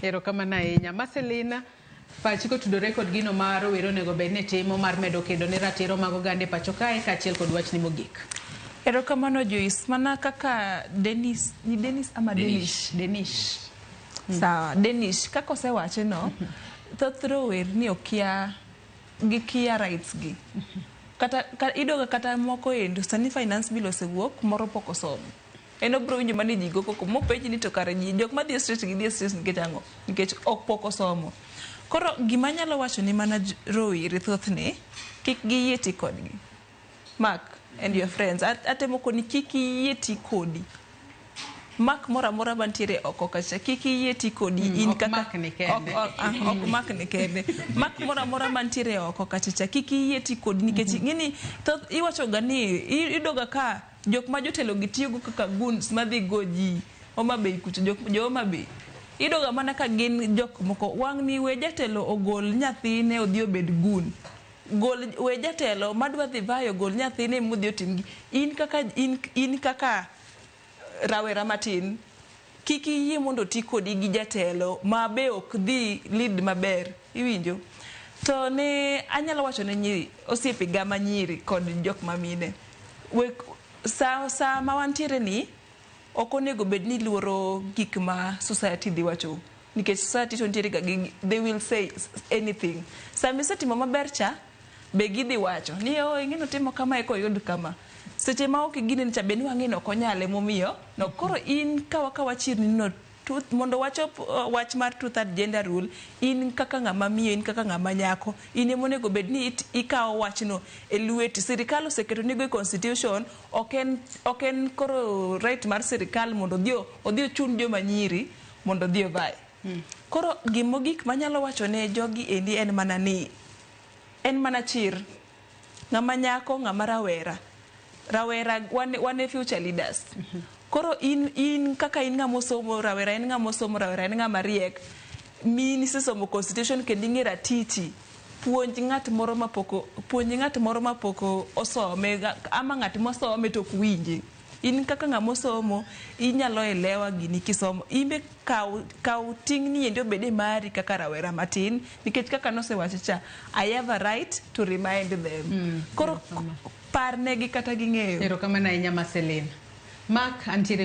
Erokamano ahinya. Marcelina, pachi kotudore kod gino ma rowere onego bed ni timo mar medo kedo ne ratiro mag oganda e pacho kae kaachiel kod wachni mogik. Erokamano Joyce, mana kaka Denish. Sawa, Denish kaka osewache no, thoth rowerni okia gikia rights gi. Kata idoga kata moko endo sani finance bill osewuok moro pok osomo. En obro winjo mane ji go koko mopenji ni to kare ji jok ma dhi street nikech ang'o? Nikech ok pok osomo. Koro gima nyalo wacho ni mana rowere thothne kik giyie ti kodgi. Mark and your friends, atemo koni kik iyie ti kodi. Mark mora mora bantiere oko kacha kik iyie ti kodi in kaka Mark ni kende. Ok Mark ni kende. Mark mora mora bantiere oko kacha kik iyie ti kodi nikech ngini thoth iwacho ga ni idoga ka jok ma jotelo gitiyogo kaka guns madhi goji Homa Bay kucho jo Homa Bay idoga mana ka gin jok moko wang' ni we jatelo ogol nyathine odhi obed gun gol we jatelo madwa dhi vayo gol nyathine mudhi otimgi in kaka rawera matin kiki yie mondo ti kodi gi jatelo ma be ok dhi lead maber iwinjo to ne anyalo wacho ne nyiri osiepe ga manyiri kod jok mamine sa ma wantiere ni ok onego bed ni luoro gik ma society dhi wacho nikech society to ntiere ga they will say anything sami setimo maber cha be gidhi wacho ni ing'eno timo kama eko yud kama seche ma ok gine cha be ni wang'ino konyale momiyo no koro in kawa chirni no mondo wachop wach mar two-third gender rule in kaka ng'ama miyo in kaka ng'ama nyako in monego bed ni ikawo wachno e lweti sirikal oseketo nigo e constitution ok en koro right mar sirikal mondo odhi ochun joma nyiri mondo odhi ovae koro gimogik manyalo wacho ne jogi endi en mana chir ng'ama nyako ng'ama rawera wane future leaders koro in kaka in ng'ama osomo rawera en ng'ama osomo rawera en ng'ama riek mini sesomo constitution kendo ing'e ratiti puonj ng'at moro mapoko osome ama ng'at mosome to ok winje in kaka ng'ama osomo inyalo elewa gini kisomo imbe kaw tingni endo bede mari kaka rawera matin nikech kaka nosewacho cha I have a right to remind them koro parnegi kata ging'eyo. Erokamano ahinya Marcelina. Mark antiere